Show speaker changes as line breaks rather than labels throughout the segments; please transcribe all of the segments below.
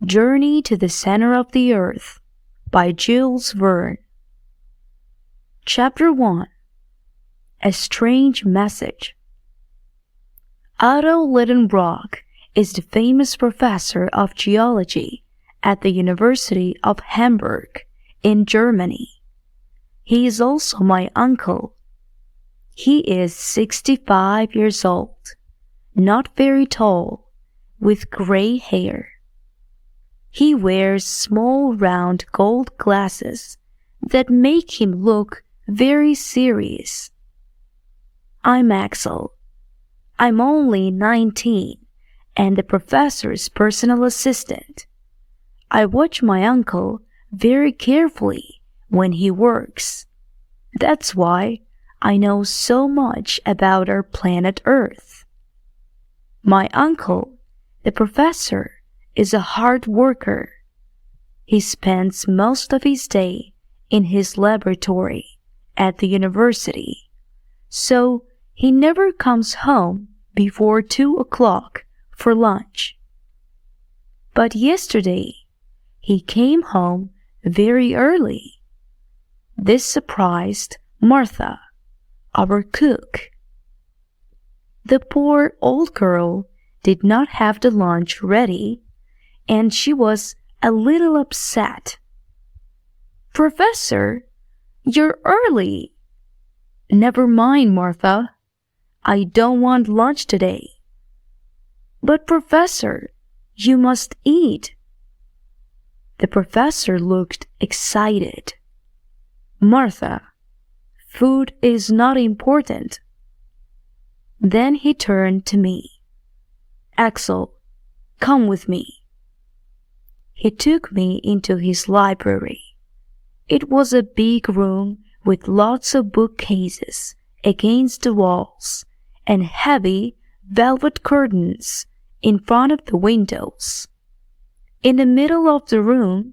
Journey to the Center of the Earth by Jules Verne. Chapter 1. A Strange Message. Otto Lidenbrock is the famous professor of geology at the University of Hamburg in Germany. He is also my uncle. He is 65 years old, not very tall, with gray hair. He wears small round gold glasses that make him look very serious. I'm Axel. I'm only 19 and the professor's personal assistant. I watch my uncle very carefully when he works. That's why I know so much about our planet Earth. My uncle, the professor, is a hard worker. He spends most of his day in his laboratory at the university, so he never comes home before 2 o'clock for lunch. But yesterday, he came home very early. This surprised Martha, our cook. The poor old girl did not have the lunch ready, and she was a little upset. "Professor, you're early." "Never mind, Martha. I don't want lunch today." "But Professor, you must eat." The professor looked excited. "Martha, food is not important." Then he turned to me. "Axel, come with me." He took me into his library. It was a big room with lots of bookcases against the walls and heavy velvet curtains in front of the windows. In the middle of the room,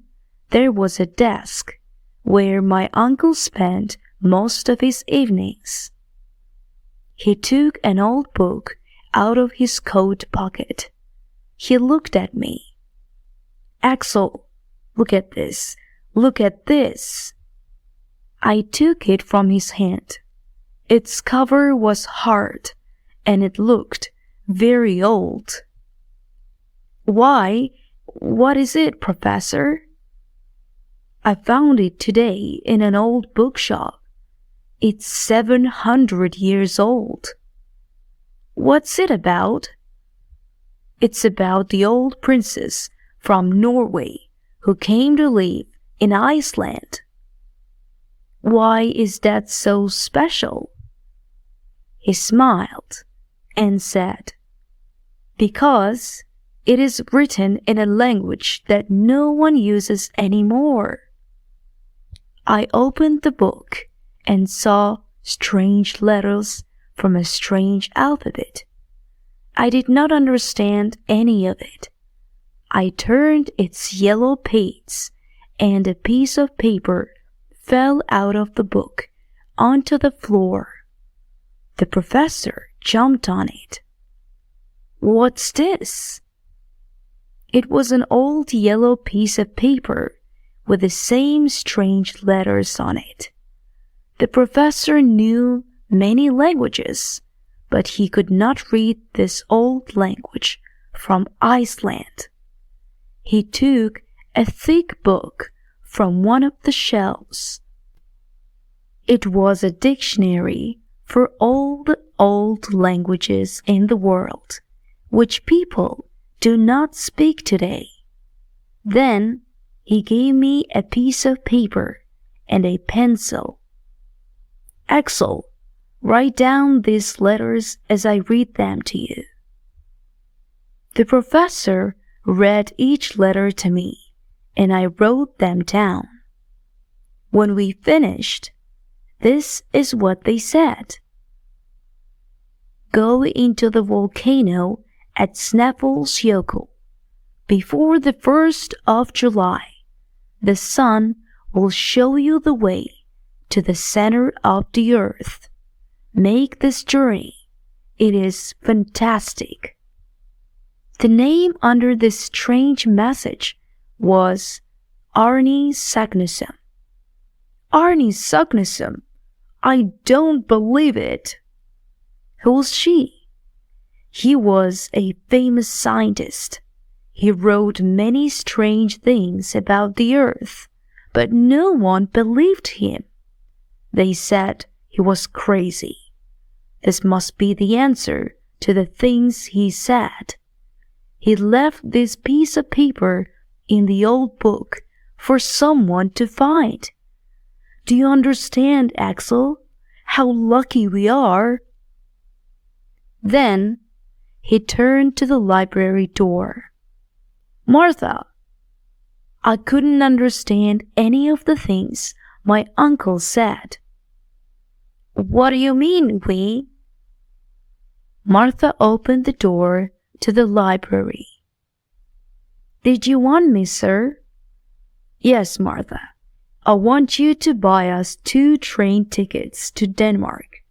there was a desk where my uncle spent most of his evenings. He took an old book out of his coat pocket. He looked at me. "Axel, look at this. Look at this." I took it from his hand. Its cover was hard, and it looked very old. "Why, what is it, Professor?" "I found it today in an old bookshop. It's 700 years old." "What's it about?" "It's about the old princess from Norway who came to live in Iceland." "Why is that so special?" He smiled and said, "Because it is written in a language that no one uses anymore." I opened the book and saw strange letters from a strange alphabet. I did not understand any of it. I turned its yellow pages, and a piece of paper fell out of the book onto the floor. The professor jumped on it. "What's this?" It was an old yellow piece of paper with the same strange letters on it. The professor knew many languages, but he could not read this old language from Iceland. He took a thick book from one of the shelves. It was a dictionary for all the old languages in the world, which people do not speak today. Then he gave me a piece of paper and a pencil. "Axel, write down these letters as I read them to you." The professor read each letter to me, and I wrote them down. When we finished, this is what they said. "Go into the volcano at Snæfellsjökull. Before the 1st of July, the sun will show you the way to the center of the earth. Make this journey. It is fantastic." The name under this strange message was Arnie Sagnussem. Arnie Sagnussem? I don't believe it. Who's she? He was a famous scientist. He wrote many strange things about the earth, but no one believed him. They said he was crazy. This must be the answer to the things he said. He left this piece of paper in the old book for someone to find. Do you understand, Axel? How lucky we are! Then he turned to the library door. Martha, I couldn't understand any of the things my uncle said. What do you mean, Wee? Martha opened the door to the library. Did you want me, sir? Yes, Martha. I want you to buy us 2 train tickets to Denmark.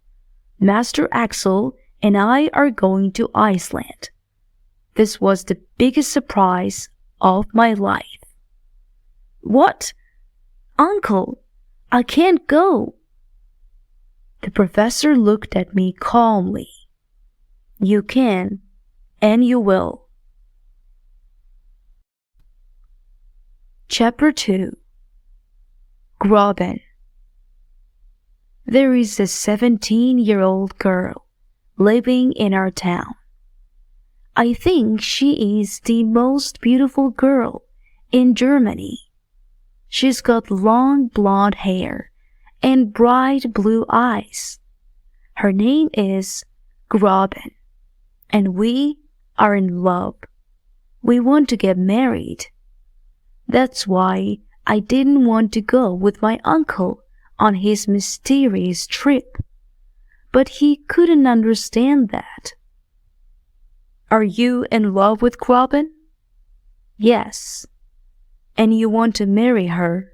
Master Axel and I are going to Iceland. This was the biggest surprise of my life. What? Uncle, I can't go. The professor looked at me calmly. You can, and you will. Chapter 2. Groben. There is a 17-year-old girl living in our town. I think she is the most beautiful girl in Germany. She's got long blonde hair and bright blue eyes. Her name is Groben, and we are in love. We want to get married. That's why I didn't want to go with my uncle on his mysterious trip. But he couldn't understand that. Are you in love with Groben? Yes. And you want to marry her?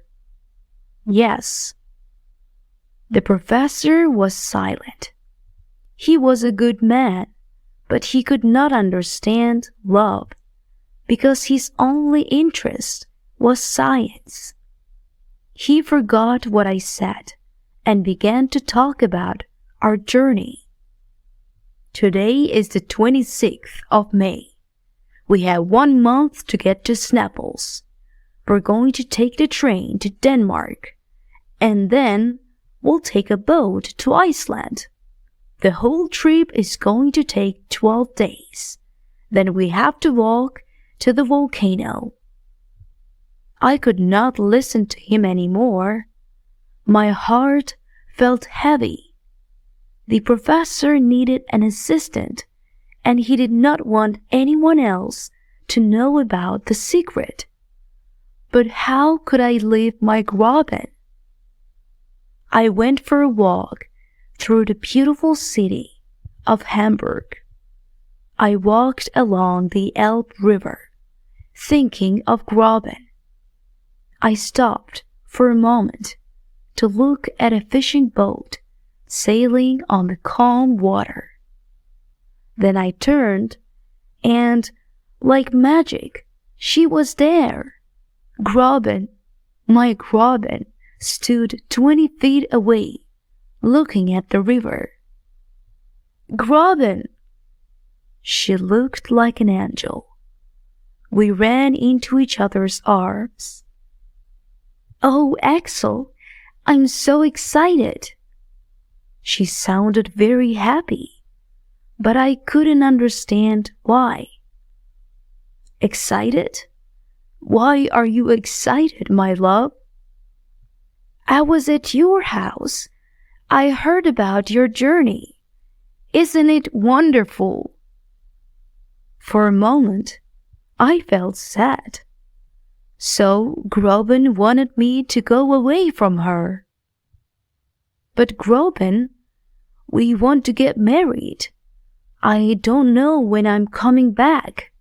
Yes. The professor was silent. He was a good man, but he could not understand love, because his only interest was science. He forgot what I said and began to talk about our journey. Today is the 26th of May. We have 1 month to get to Snapples. We're going to take the train to Denmark, and then we'll take a boat to Iceland. The whole trip is going to take 12 days. Then we have to walk to the volcano. I could not listen to him anymore. My heart felt heavy. The professor needed an assistant, and he did not want anyone else to know about the secret. But how could I leave my Groben? I went for a walk through the beautiful city of Hamburg. I walked along the Elbe River, thinking of Groben. I stopped for a moment to look at a fishing boat sailing on the calm water. Then I turned, and, like magic, she was there. Groben, my Groben, stood 20 feet away, looking at the river. Groben! She looked like an angel. We ran into each other's arms. Oh, Axel, I'm so excited. She sounded very happy, but I couldn't understand why. Excited? Why are you excited, my love? I was at your house. I heard about your journey. Isn't it wonderful? For a moment, I felt sad. So Groben wanted me to go away from her. But Groben, we want to get married. I don't know when I'm coming back.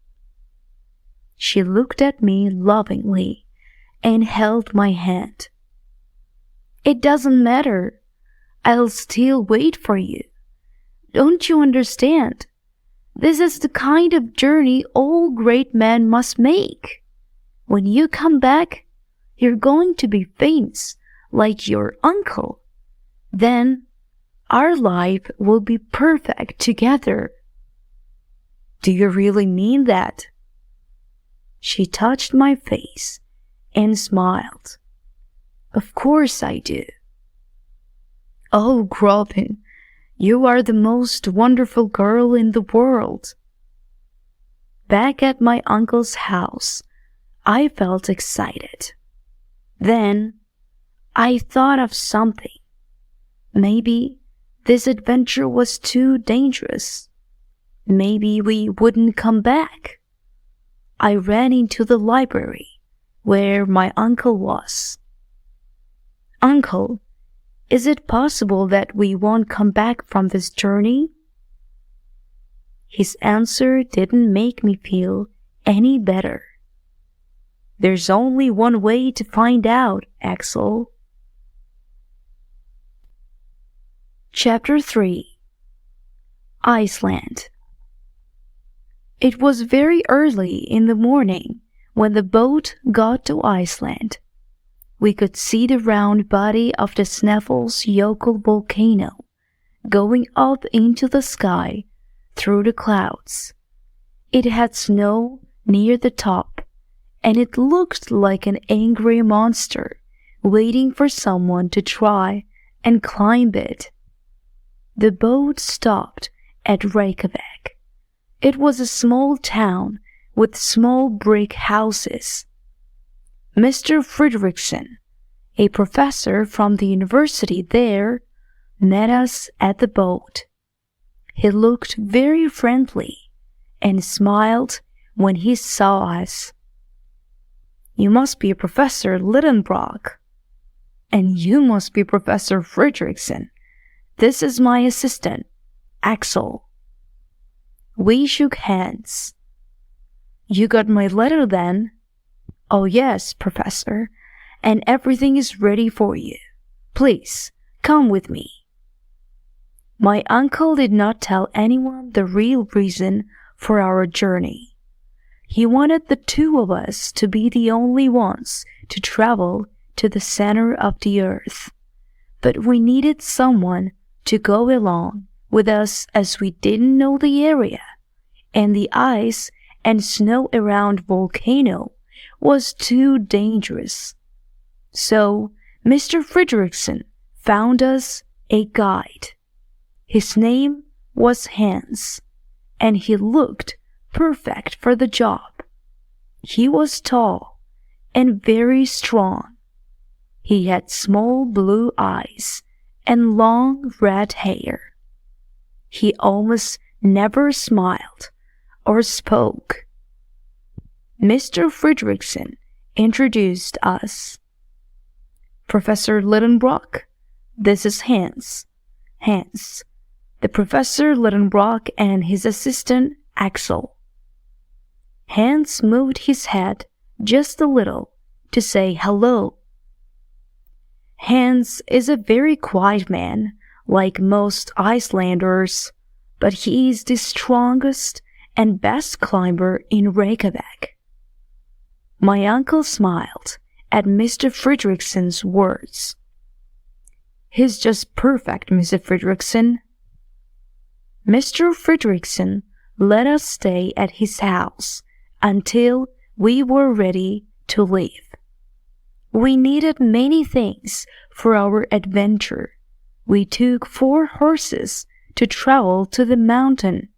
She looked at me lovingly and held my hand. It doesn't matter. I'll still wait for you. Don't you understand? This is the kind of journey all great men must make. When you come back, you're going to be famous like your uncle. Then our life will be perfect together." "Do you really mean that?" She touched my face and smiled. "Of course I do." "Oh, Robin, you are the most wonderful girl in the world." Back at my uncle's house, I felt excited. Then I thought of something. Maybe this adventure was too dangerous. Maybe we wouldn't come back. I ran into the library where my uncle was. "Uncle, is it possible that we won't come back from this journey?" His answer didn't make me feel any better. "There's only one way to find out, Axel." Chapter 3. Iceland. It was very early in the morning when the boat got to Iceland. We could see the round body of the Snæfellsjökull volcano going up into the sky through the clouds. It had snow near the top, and it looked like an angry monster waiting for someone to try and climb it. The boat stopped at Reykjavik. It was a small town with small brick houses. Mr. Fredrickson, a professor from the university there, met us at the boat. He looked very friendly and smiled when he saw us. "You must be Professor Lidenbrock." "And you must be Professor Fredrickson. This is my assistant, Axel." We shook hands. "You got my letter then?" "Oh yes, Professor, and everything is ready for you. Please, come with me." My uncle did not tell anyone the real reason for our journey. He wanted the two of us to be the only ones to travel to the center of the earth. But we needed someone to go along with us as we didn't know the area, and the ice and snow around volcano was too dangerous. So Mr. Fredrickson found us a guide. His name was Hans, and he looked perfect for the job. He was tall and very strong. He had small blue eyes and long red hair. He almost never smiled or spoke. Mr. Fredrickson introduced us. "Professor Lidenbrock, this is Hans. Hans, the Professor Lidenbrock and his assistant Axel." Hans moved his head just a little to say hello. Hans is a very quiet man, like most Icelanders, but he is the strongest and best climber in Reykjavik. My uncle smiled at Mr. Fredrickson's words. "He's just perfect, Mr. Fredrickson." Mr. Fredrickson let us stay at his house until we were ready to leave. We needed many things for our adventure. We took 4 horses to travel to the mountain.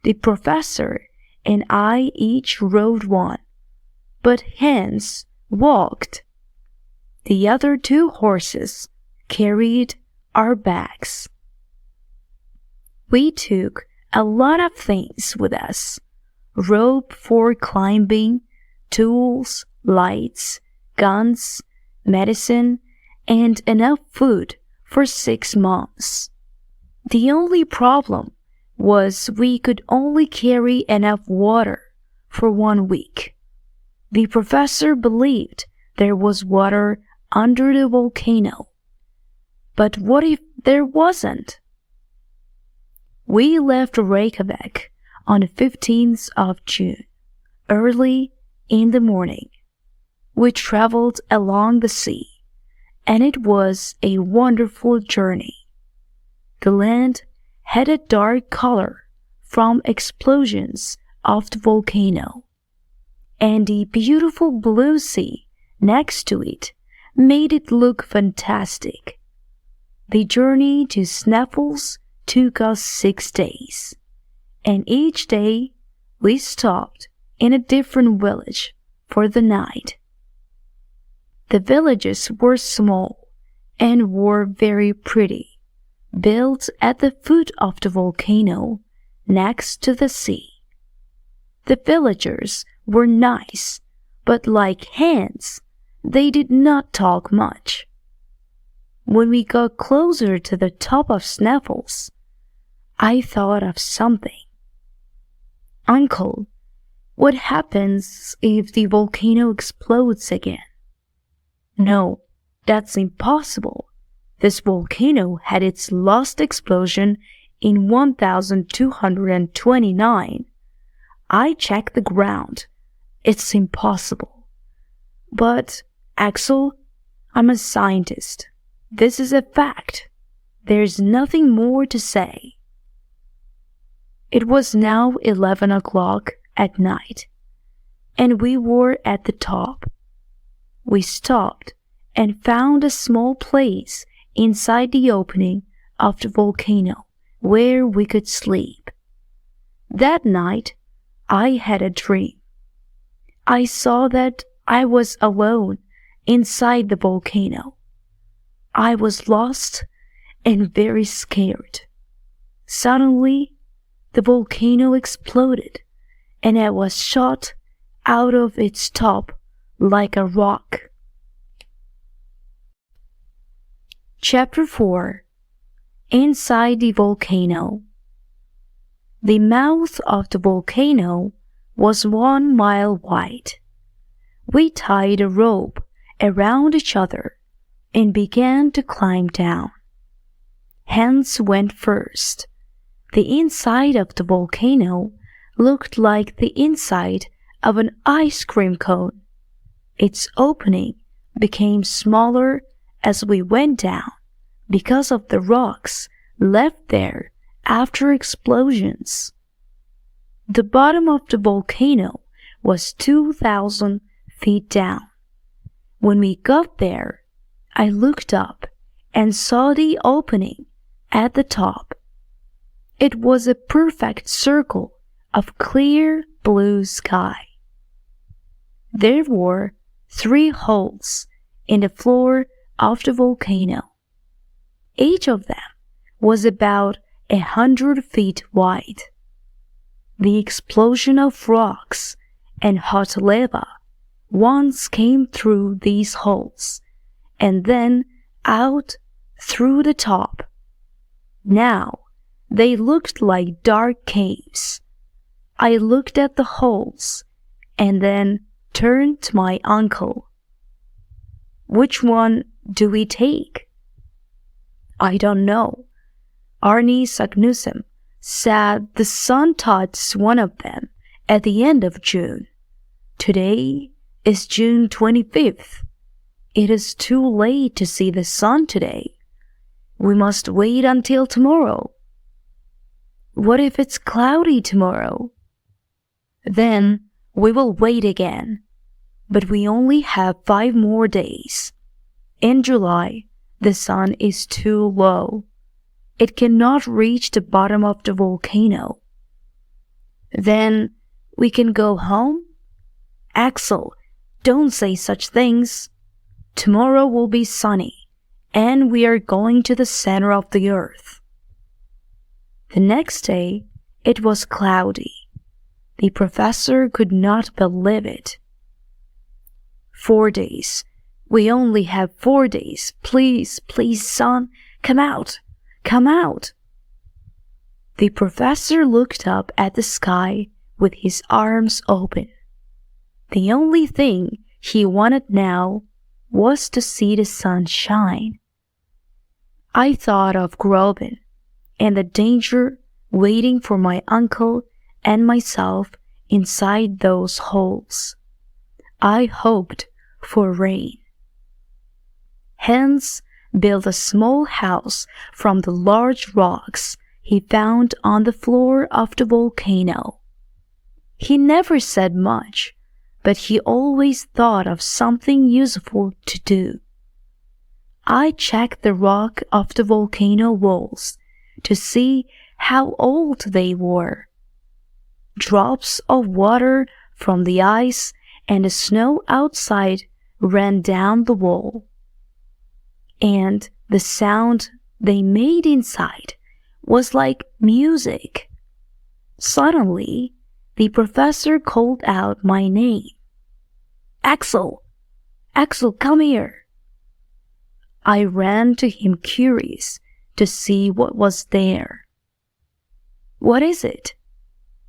The professor and I each rode one, but Hans walked. The other 2 horses carried our bags. We took a lot of things with us: rope for climbing, tools, lights, guns, medicine, and enough food for 6 months. The only problem was we could only carry enough water for 1 week. The professor believed there was water under the volcano. But what if there wasn't? We left Reykjavik on the 15th of June, early in the morning. We traveled along the sea, and it was a wonderful journey. The land had a dark color from explosions of the volcano, and the beautiful blue sea next to it made it look fantastic. The journey to Snaffles took us 6 days, and each day we stopped in a different village for the night. The villages were small and were very pretty, built at the foot of the volcano next to the sea. The villagers were nice, but like hens, they did not talk much. When we got closer to the top of Snaffles, I thought of something. "Uncle, what happens if the volcano explodes again?" "No, that's impossible. This volcano had its last explosion in 1229. I checked the ground. It's impossible." "But, Axel, I'm a scientist. This is a fact. There's nothing more to say." It was now 11 o'clock at night, and we were at the top. We stopped and found a small place inside the opening of the volcano where we could sleep. That night, I had a dream. I saw that I was alone inside the volcano. I was lost and very scared. Suddenly, the volcano exploded, and I was shot out of its top like a rock. Chapter 4. Inside the Volcano. The mouth of the volcano was 1 mile wide. We tied a rope around each other and began to climb down. Hans went first. The inside of the volcano looked like the inside of an ice cream cone. Its opening became smaller as we went down because of the rocks left there after explosions. The bottom of the volcano was 2,000 feet down. When we got there, I looked up and saw the opening at the top. It was a perfect circle of clear blue sky. There were 3 holes in the floor of the volcano. Each of them was about 100 feet wide. The explosion of rocks and hot lava once came through these holes and then out through the top. Now they looked like dark caves. I looked at the holes and then turned to my uncle. "Which one do we take?" "I don't know. Arnie Sagnussem said the sun touched one of them at the end of June. Today is June 25th. It is too late to see the sun today. We must wait until tomorrow." "What if it's cloudy tomorrow?" "Then we will wait again. But we only have 5 more days. In July, the sun is too low. It cannot reach the bottom of the volcano." "Then we can go home?" "Axel, don't say such things. Tomorrow will be sunny, and we are going to the center of the earth." The next day, it was cloudy. The professor could not believe it. 4 days. We only have 4 days. Please, please, sun, come out. Come out. The professor looked up at the sky with his arms open. The only thing he wanted now was to see the sun shine. I thought of Groban and the danger waiting for my uncle and myself inside those holes. I hoped for rain. Hans built a small house from the large rocks he found on the floor of the volcano. He never said much, but he always thought of something useful to do. I checked the rock of the volcano walls to see how old they were. Drops of water from the ice and the snow outside ran down the wall, and the sound they made inside was like music. Suddenly, the professor called out my name. "Axel! Axel, come here!" I ran to him curious to see what was there. "What is it?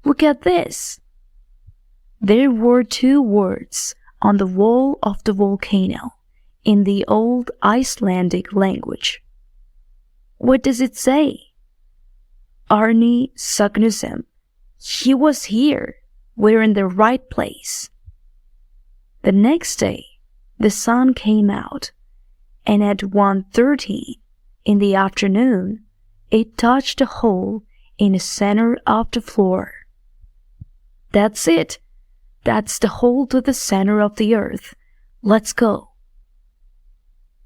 Look at this." There were 2 words on the wall of the volcano in the old Icelandic language. "What does it say?" "Arni Sagnussem. He was here. We're in the right place." The next day, the sun came out, and at 1:30 in the afternoon, it touched a hole in the center of the floor. "That's it. That's the hole to the center of the earth. Let's go."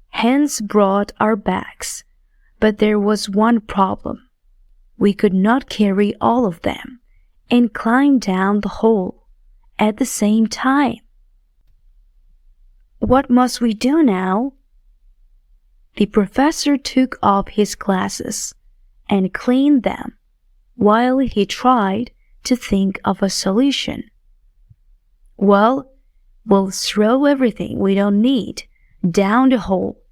Hans brought our bags, but there was one problem. We could not carry all of them and climb down the hole at the same time. "What must we do now?" The professor took off his glasses and cleaned them while he tried to think of a solution. "Well, we'll throw everything we don't need down the hole,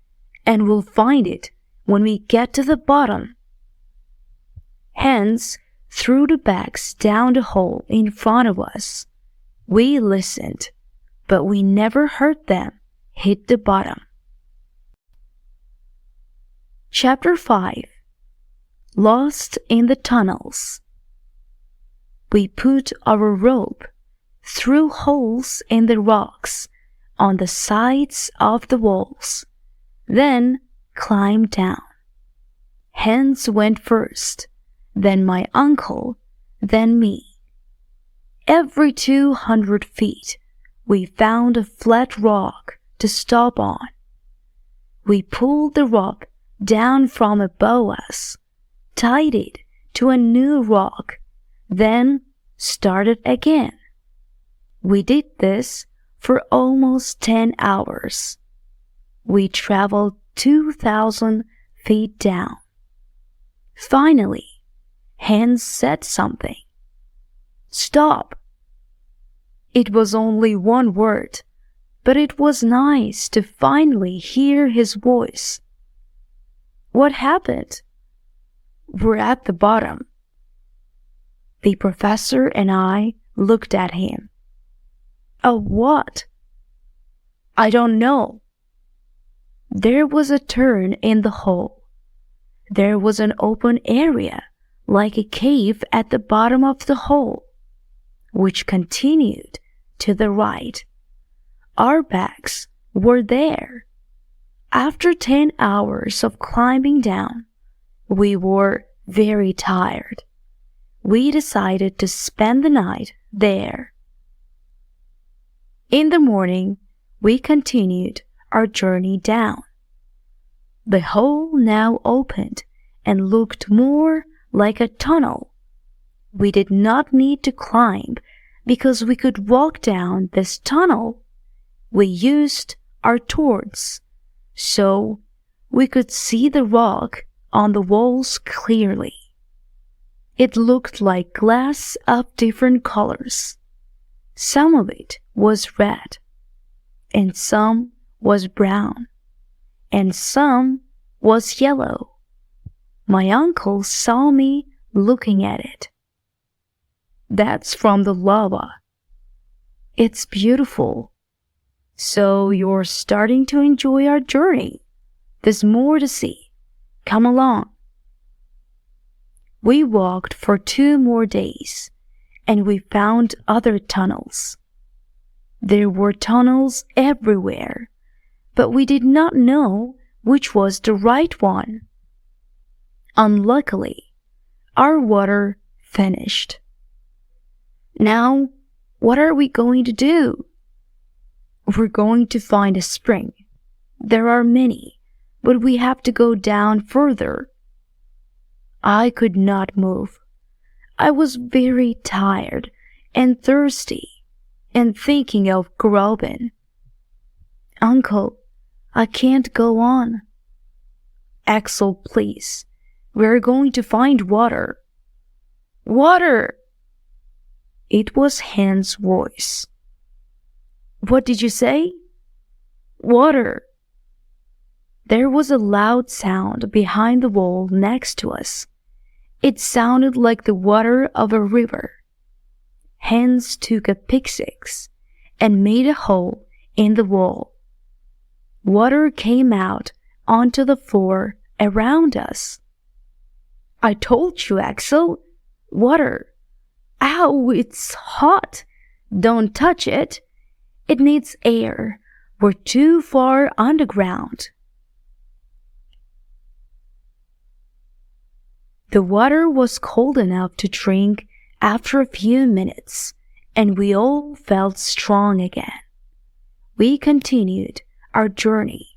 and we'll find it when we get to the bottom." Hans threw the bags down the hole in front of us. We listened, but we never heard them hit the bottom. Chapter 5. Lost in the Tunnels. We put our rope through holes in the rocks on the sides of the walls, then climbed down. Hans went first, then my uncle, then me. Every 200 feet, we found a flat rock to stop on. We pulled the rope down from above us, tied it to a new rock, then started again. We did this for almost 10 hours. We traveled 2,000 feet down. Finally, Hans said something. "Stop!" It was only one word, but it was nice to finally hear his voice. "What happened?" "We're at the bottom." The professor and I looked at him. "Of what?" "I don't know." There was a turn in the hole. There was an open area, like a cave at the bottom of the hole, which continued to the right. Our bags were there. After 10 hours of climbing down, we were very tired. We decided to spend the night there. In the morning, we continued our journey down. The hole now opened and looked more like a tunnel. We did not need to climb because we could walk down this tunnel. We used our torches, so we could see the rock on the walls clearly. It looked like glass of different colors. Some of it was red, and some was brown, and some was yellow. My uncle saw me looking at it. "That's from the lava. It's beautiful. So you're starting to enjoy our journey. There's more to see. Come along." We walked for 2 more days, and we found other tunnels. There were tunnels everywhere, but we did not know which was the right one. Unluckily, our water finished. Now, what are we going to do? We're going to find a spring. There are many, but we have to go down further. I could not move. I was very tired and thirsty and thinking of Groban. Uncle, I can't go on. Axel, please. We're going to find water. Water! It was Hans' voice. What did you say? Water. There was a loud sound behind the wall next to us. It sounded like the water of a river. Hans took a pick-axe and made a hole in the wall. Water came out onto the floor around us. I told you, Axel. Water. Ow, it's hot. Don't touch it. It needs air. We're too far underground. The water was cold enough to drink after a few minutes, and we all felt strong again. We continued our journey,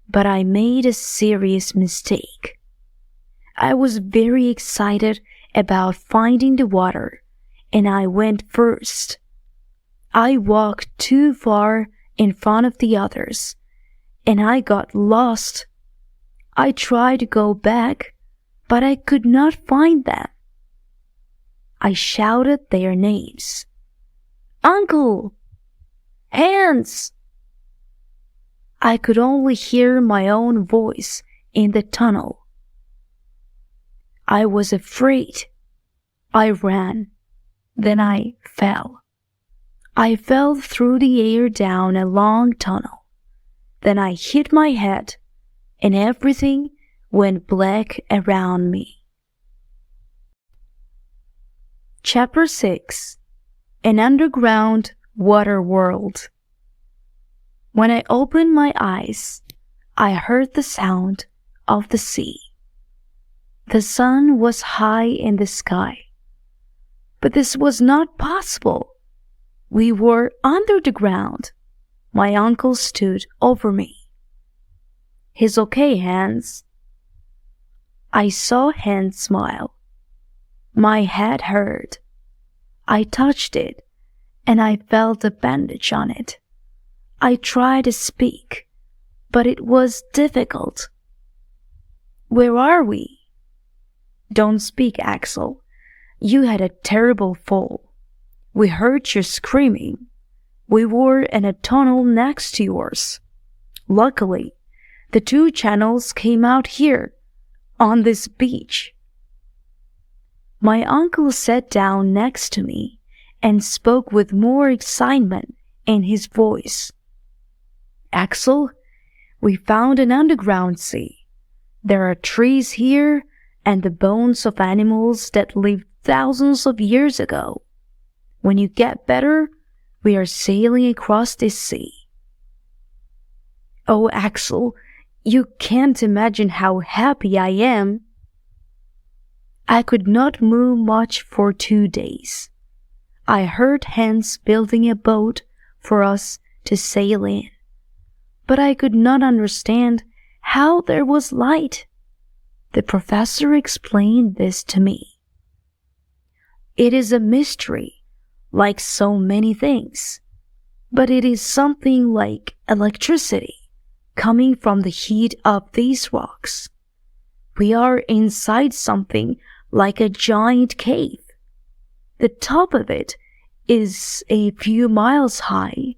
but I made a serious mistake. I was very excited about finding the water, and I went first. I walked too far in front of the others, and I got lost. I tried to go back, but I could not find them. I shouted their names. Uncle! Hans! I could only hear my own voice in the tunnel. I was afraid. I ran. Then I fell. I fell through the air down a long tunnel. Then I hit my head, and everything went black around me. Chapter 6. An Underground Water World. When I opened my eyes, I heard the sound of the sea. The sun was high in the sky. But this was not possible. We were under the ground. My uncle stood over me. He's okay, Hans. I saw Hans smile. My head hurt. I touched it, and I felt a bandage on it. I tried to speak, but it was difficult. Where are we? Don't speak, Axel. You had a terrible fall. We heard you screaming. We were in a tunnel next to yours. Luckily, the two channels came out here, on this beach. My uncle sat down next to me and spoke with more excitement in his voice. Axel, we found an underground sea. There are trees here and the bones of animals that lived thousands of years ago. When you get better, we are sailing across this sea. Oh, Axel, you can't imagine how happy I am. I could not move much for 2 days. I heard Hans building a boat for us to sail in, but I could not understand how there was light. The professor explained this to me. It is a mystery, like so many things, but it is something like electricity coming from the heat of these rocks. We are inside something like a giant cave. The top of it is a few miles high.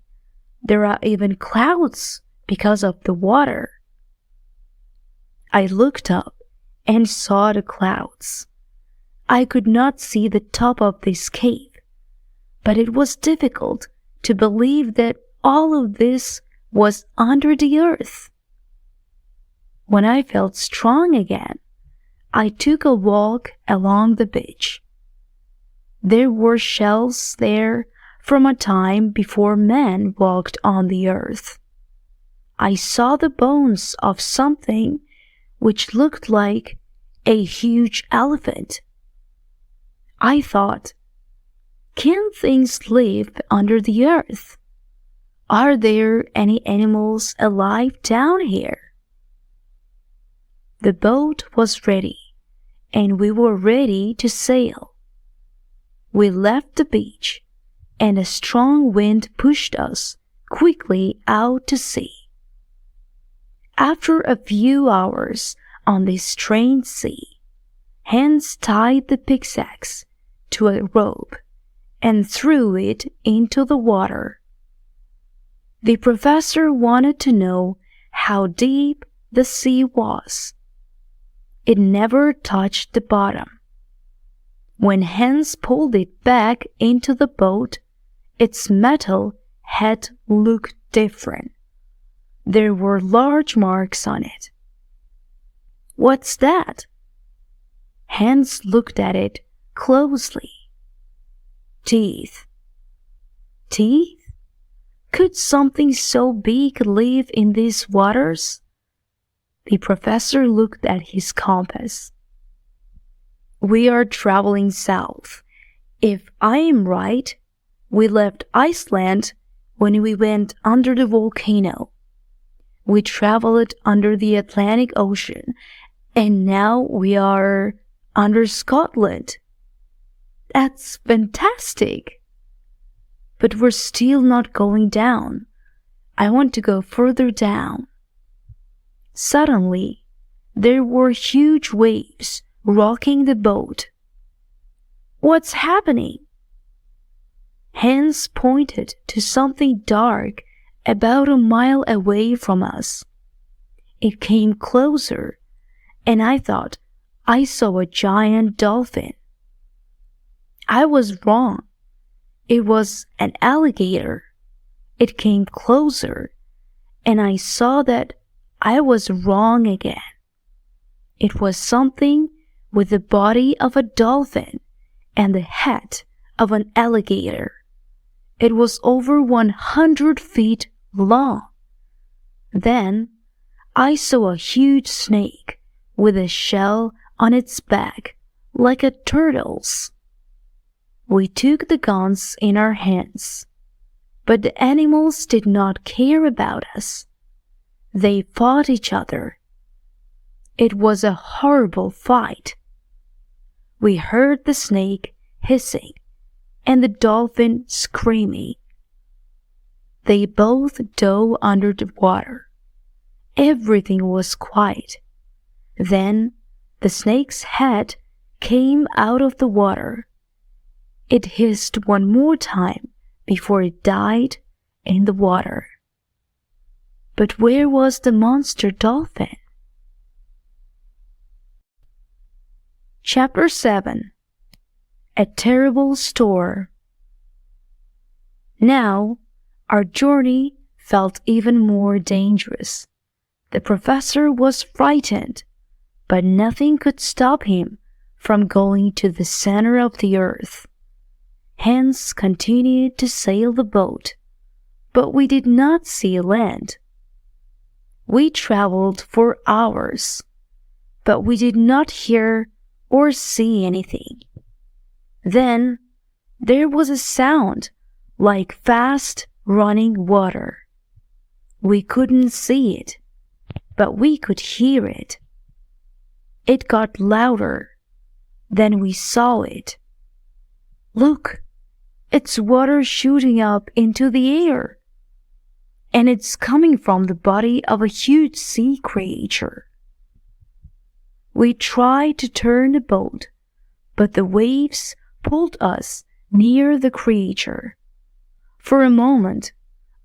There are even clouds because of the water. I looked up and saw the clouds. I could not see the top of this cave, but it was difficult to believe that all of this was under the earth. When I felt strong again, I took a walk along the beach. There were shells there from a time before man walked on the earth. I saw the bones of something which looked like a huge elephant. I thought, can things live under the earth? Are there any animals alive down here? The boat was ready, and we were ready to sail. We left the beach, and a strong wind pushed us quickly out to sea. After a few hours on this strange sea, Hans tied the pickaxe to a rope and threw it into the water. The professor wanted to know how deep the sea was. It never touched the bottom. When Hans pulled it back into the boat, its metal had looked different. There were large marks on it. What's that? Hans looked at it closely. Teeth. Teeth? Could something so big live in these waters? The professor looked at his compass. We are traveling south. If I am right, we left Iceland when we went under the volcano. We traveled under the Atlantic Ocean, and now we are under Scotland. That's fantastic! But we're still not going down. I want to go further down. Suddenly, there were huge waves rocking the boat. What's happening? Hans pointed to something dark about a mile away from us. It came closer, and I thought I saw a giant dolphin. I was wrong. It was an alligator. It came closer, and I saw that I was wrong again. It was something with the body of a dolphin and the head of an alligator. It was over 100 feet long. Then I saw a huge snake with a shell on its back like a turtle's. We took the guns in our hands, but the animals did not care about us. They fought each other. It was a horrible fight. We heard the snake hissing and the dolphin screaming. They both dove under the water. Everything was quiet. Then the snake's head came out of the water. It hissed one more time before it died in the water. But where was the monster dolphin? Chapter 7. A Terrible Storm. Now, our journey felt even more dangerous. The professor was frightened, but nothing could stop him from going to the center of the earth. Hans continued to sail the boat, but we did not see land. We traveled for hours, but we did not hear or see anything. Then there was a sound like fast running water. We couldn't see it, but we could hear it. It got louder. Then we saw it. Look, it's water shooting up into the air, and it's coming from the body of a huge sea creature. We tried to turn the boat, but the waves pulled us near the creature. For a moment,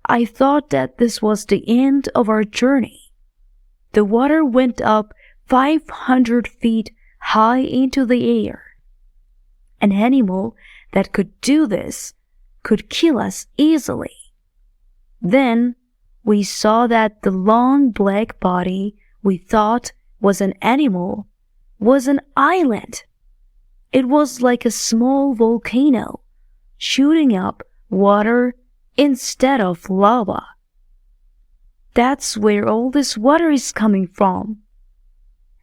I thought that this was the end of our journey. The water went up 500 feet high into the air. An animal that could do this could kill us easily. Then we saw that the long black body we thought was an animal was an island. It was like a small volcano shooting up water instead of lava. That's where all this water is coming from.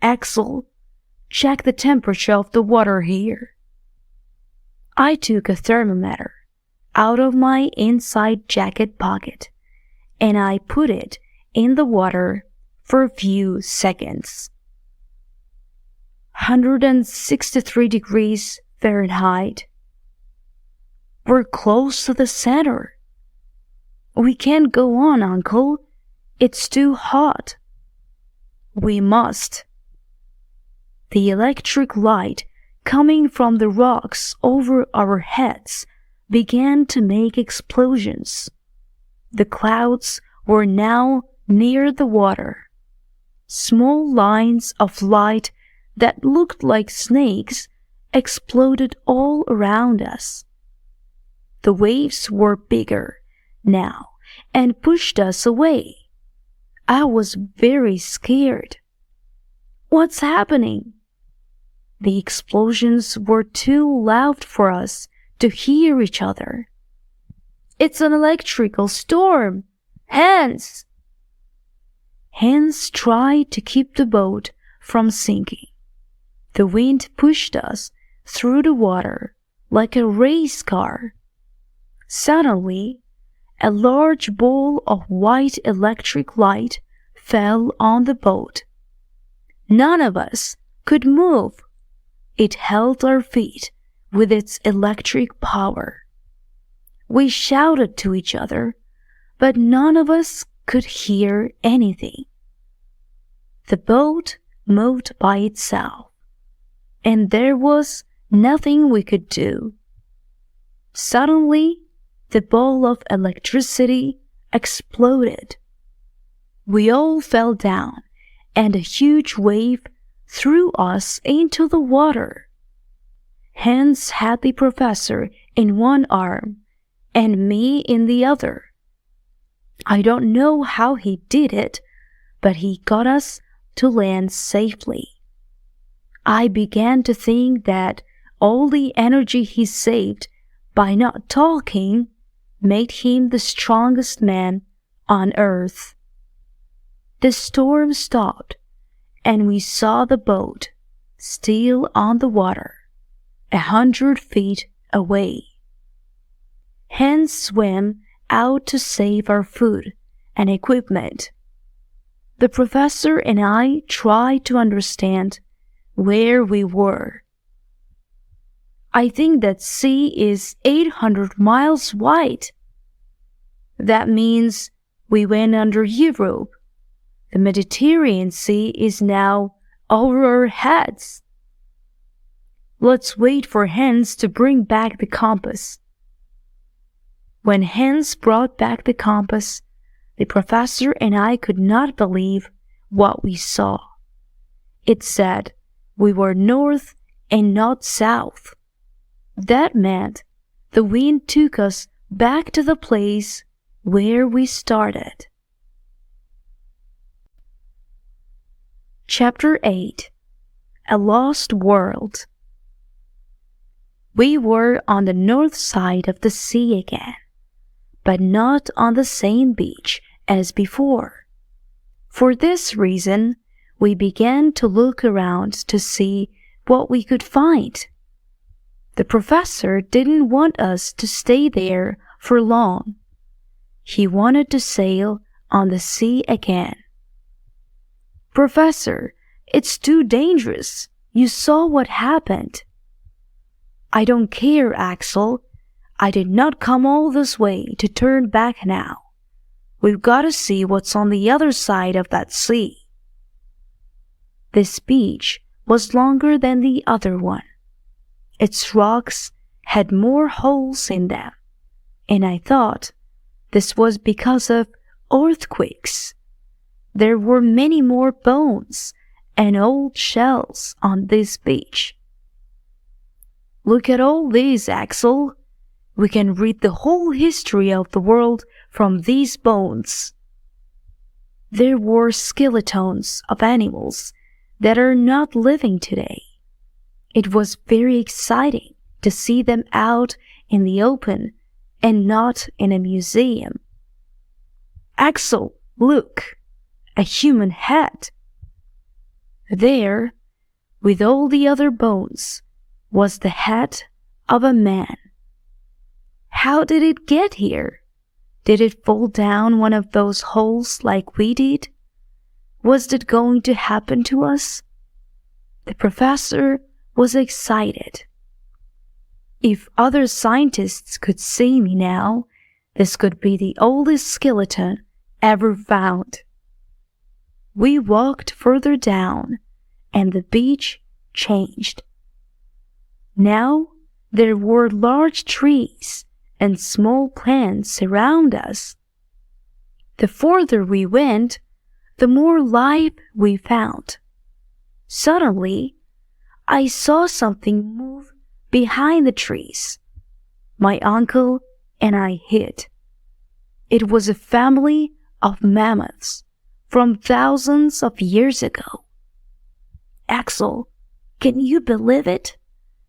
Axel, check the temperature of the water here. I took a thermometer out of my inside jacket pocket and I put it in the water for a few seconds. 163 degrees Fahrenheit. We're close to the center. We can't go on, Uncle. It's too hot. We must. The electric light coming from the rocks over our heads began to make explosions. The clouds were now near the water. Small lines of light that looked like snakes exploded all around us. The waves were bigger now and pushed us away. I was very scared. What's happening? The explosions were too loud for us to hear each other. It's an electrical storm! Hans! Hans tried to keep the boat from sinking. The wind pushed us through the water like a race car. Suddenly, a large ball of white electric light fell on the boat. None of us could move. It held our feet with its electric power. We shouted to each other, but none of us could hear anything. The boat moved by itself, and there was nothing we could do. Suddenly, the ball of electricity exploded. We all fell down, and a huge wave threw us into the water. Hans had the professor in one arm and me in the other. I don't know how he did it, but he got us to land safely. I began to think that all the energy he saved by not talking made him the strongest man on earth. The storm stopped, and we saw the boat still on the water, 100 feet away. Hans swam out to save our food and equipment. The professor and I tried to understand where we were. I think that sea is 800 miles wide. That means we went under Europe. The Mediterranean Sea is now over our heads. Let's wait for Hans to bring back the compass. When Hans brought back the compass, the professor and I could not believe what we saw. It said we were north and not south. That meant the wind took us back to the place where we started. Chapter 8. A Lost World. We were on the north side of the sea again, but not on the same beach as before. For this reason, we began to look around to see what we could find. The professor didn't want us to stay there for long. He wanted to sail on the sea again. Professor, it's too dangerous. You saw what happened. I don't care, Axel. I did not come all this way to turn back now. We've got to see what's on the other side of that sea. This beach was longer than the other one. Its rocks had more holes in them, and I thought this was because of earthquakes. There were many more bones and old shells on this beach. Look at all these, Axel. We can read the whole history of the world from these bones. There were skeletons of animals that are not living today. It was very exciting to see them out in the open and not in a museum. "Axel, look! A human head!" There, with all the other bones, was the head of a man. How did it get here? Did it fall down one of those holes like we did? Was it going to happen to us? The professor was excited. If other scientists could see me now, this could be the oldest skeleton ever found. We walked further down, and the beach changed. Now there were large trees and small plants around us. The further we went, the more life we found. Suddenly, I saw something move behind the trees. My uncle and I hid. It was a family of mammoths from thousands of years ago. "Axel, can you believe it?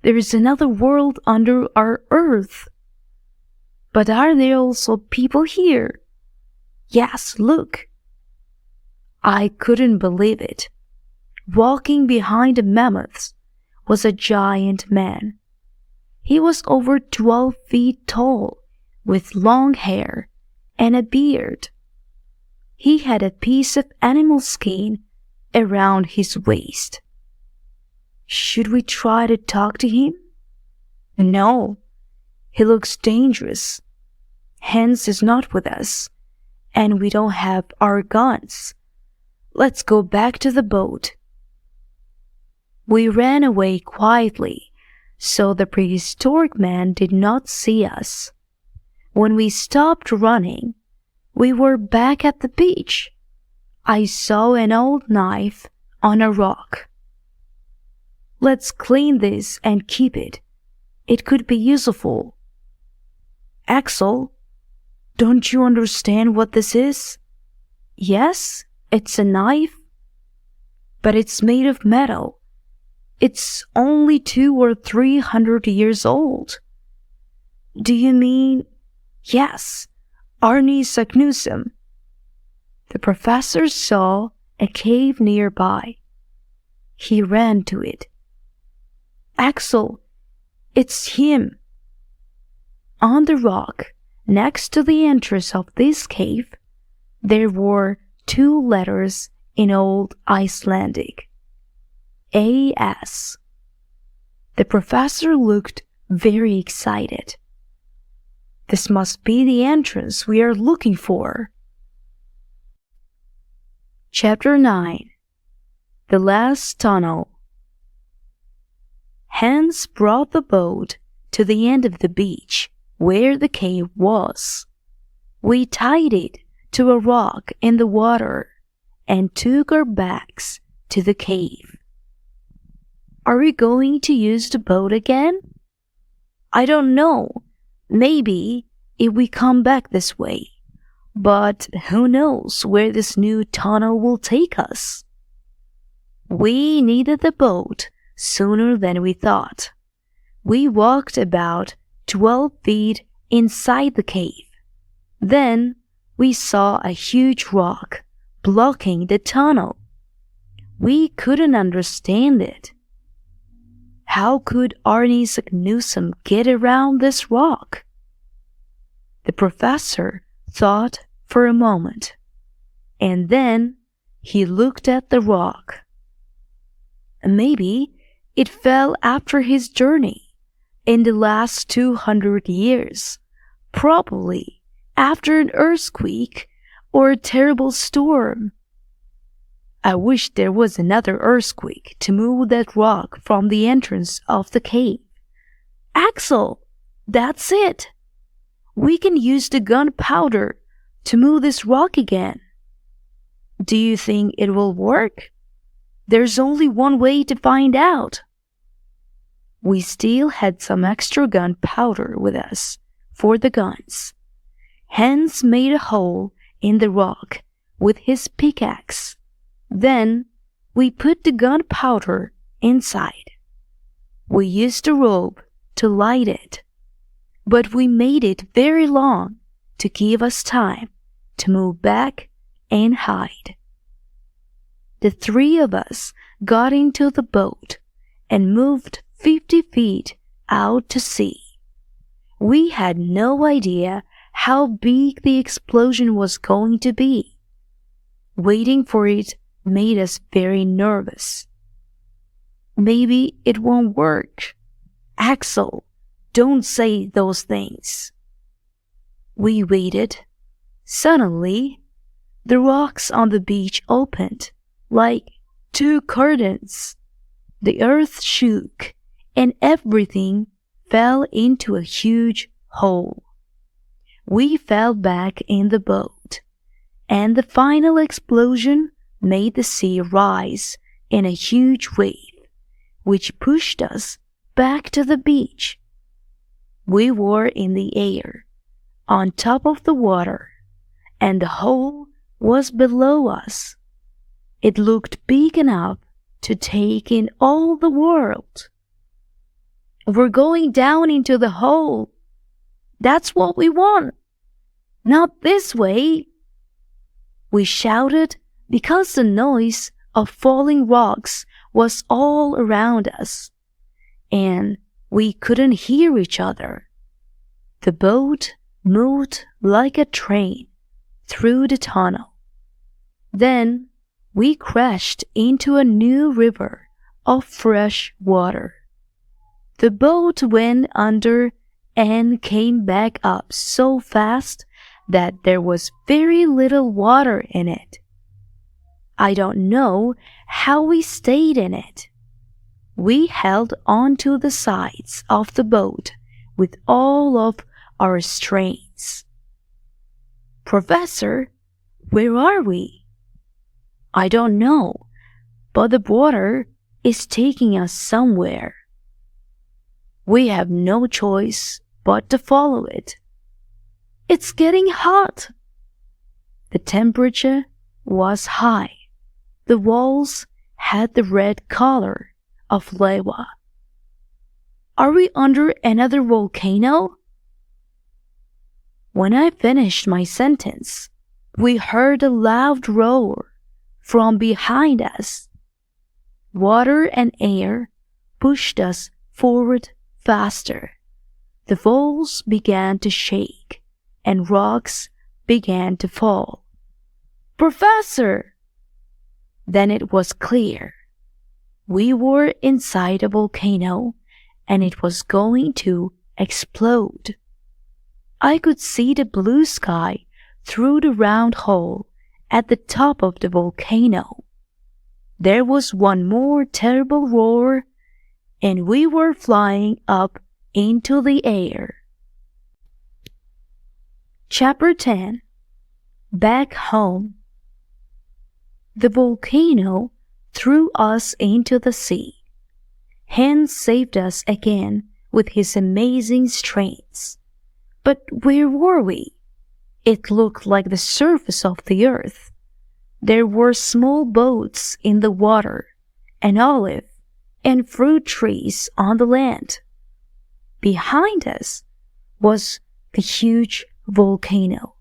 There is another world under our earth." "But are there also people here?" "Yes, look." I couldn't believe it. Walking behind the mammoths was a giant man. He was over 12 feet tall, with long hair and a beard. He had a piece of animal skin around his waist. Should we try to talk to him? No, he looks dangerous. Hans is not with us, and we don't have our guns. Let's go back to the boat. We ran away quietly, so the prehistoric man did not see us. When we stopped running, we were back at the beach. I saw an old knife on a rock. "Let's clean this and keep it. It could be useful." "Axel, don't you understand what this is?" "Yes, it's a knife." "But it's made of metal. It's only 200 or 300 years old." "Do you mean—" "Yes, Arne Saknussemm." The professor saw a cave nearby. He ran to it. "Axel, it's him." On the rock, next to the entrance of this cave, there were 2 letters in Old Icelandic. A.S. The professor looked very excited. "This must be the entrance we are looking for." Chapter 9. The Last Tunnel. Hans brought the boat to the end of the beach where the cave was. We tied it to a rock in the water and took our bags to the cave. "Are we going to use the boat again?" "I don't know. Maybe if we come back this way. But who knows where this new tunnel will take us?" We needed the boat sooner than we thought. We walked about 12 feet inside the cave. Then we saw a huge rock blocking the tunnel. We couldn't understand it. How could Arne Saknussemm get around this rock? The professor thought for a moment, and then he looked at the rock. Maybe it fell after his journey in the last 200 years, probably after an earthquake or a terrible storm. I wish there was another earthquake to move that rock from the entrance of the cave. "Axel, that's it! We can use the gunpowder to move this rock again." "Do you think it will work?" "There's only one way to find out." We still had some extra gunpowder with us for the guns. Hans made a hole in the rock with his pickaxe. Then we put the gunpowder inside. We used a rope to light it, but we made it very long to give us time to move back and hide. The three of us got into the boat and moved 50 feet out to sea. We had no idea how big the explosion was going to be. Waiting for it made us very nervous. Maybe it won't work. Axel, don't say those things. We waited. Suddenly, the rocks on the beach opened like two curtains. The earth shook and everything fell into a huge hole. We fell back in the boat, and the final explosion made the sea rise in a huge wave, which pushed us back to the beach. We were in the air, on top of the water, and the hole was below us. It looked big enough to take in all the world. We're going down into the hole. That's what we want. Not this way. We shouted because the noise of falling rocks was all around us, and we couldn't hear each other. The boat moved like a train through the tunnel. Then we crashed into a new river of fresh water. The boat went under and came back up so fast that there was very little water in it. I don't know how we stayed in it. We held onto the sides of the boat with all of our strength. Professor, where are we? I don't know, but the water is taking us somewhere. We have no choice but to follow it. It's getting hot. The temperature was high. The walls had the red color of lava. Are we under another volcano? When I finished my sentence, we heard a loud roar from behind us. Water and air pushed us forward faster. The walls began to shake and rocks began to fall. Professor! Then it was clear. We were inside a volcano and it was going to explode. I could see the blue sky through the round hole at the top of the volcano. There was one more terrible roar, and we were flying up into the air. Chapter 10. Back Home. The volcano threw us into the sea. Hans saved us again with his amazing strength. But where were we? It looked like the surface of the earth. There were small boats in the water, and olive and fruit trees on the land. Behind us was the huge volcano.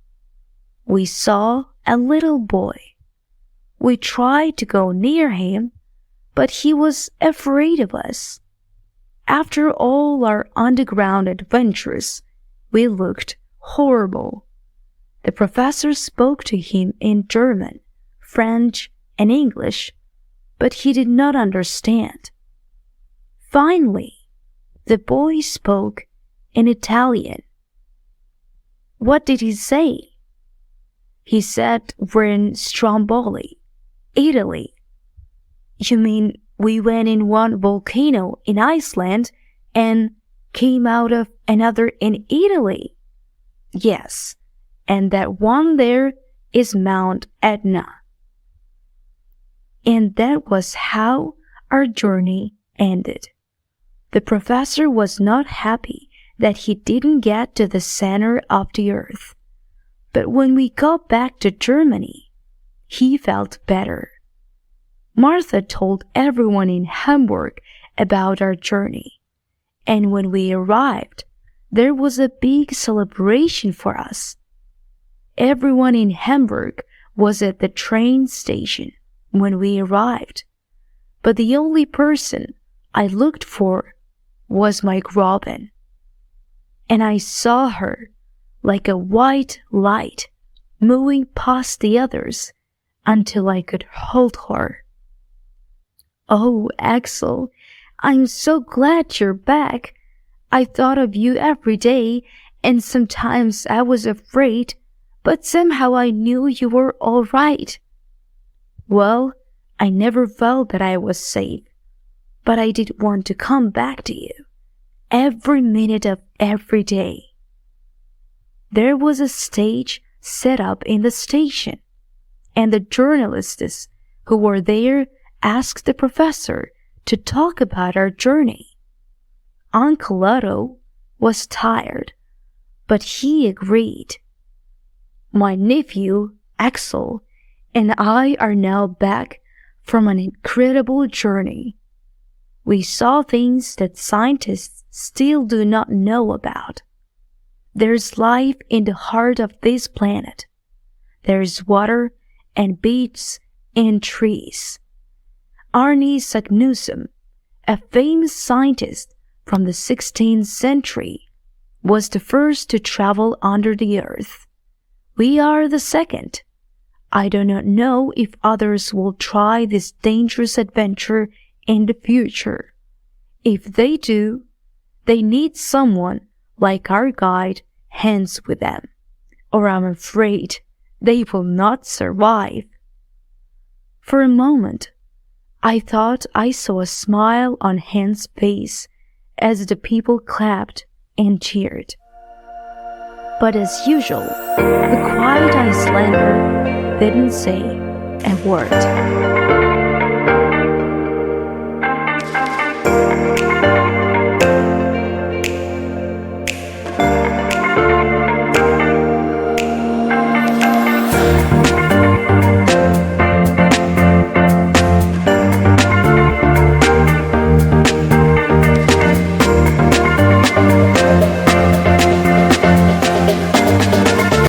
We saw a little boy. We tried to go near him, but he was afraid of us. After all our underground adventures, we looked horrible. The professor spoke to him in German, French, and English, but he did not understand. Finally, the boy spoke in Italian. What did he say? He said we're in Stromboli, Italy. You mean we went in one volcano in Iceland and came out of another in Italy? Yes, and that one there is Mount Etna. And that was how our journey ended. The professor was not happy that he didn't get to the center of the earth. But when we got back to Germany, he felt better. Martha told everyone in Hamburg about our journey. and when we arrived, there was a big celebration for us. Everyone in Hamburg was at the train station when we arrived, but the only person I looked for was my Robin, and I saw her like a white light moving past the others until I could hold her. "Oh, Axel, I'm so glad you're back. I thought of you every day, and sometimes I was afraid, but somehow I knew you were all right." "Well, I never felt that I was safe, but I did want to come back to you, every minute of every day." There was a stage set up in the station, and the journalists who were there asked the professor to talk about our journey. Uncle Otto was tired, but he agreed. "My nephew, Axel, and I are now back from an incredible journey. We saw things that scientists still do not know about. There's life in the heart of this planet. There's water and beaches and trees. Arne Sagnussem, a famous scientist from the 16th century, was the first to travel under the earth. We are the second. I do not know if others will try this dangerous adventure in the future. If they do, they need someone like our guide Hans with them, or I'm afraid they will not survive." For a moment, I thought I saw a smile on Hans' face as the people clapped and cheered. But as usual, the quiet Icelander didn't say a word.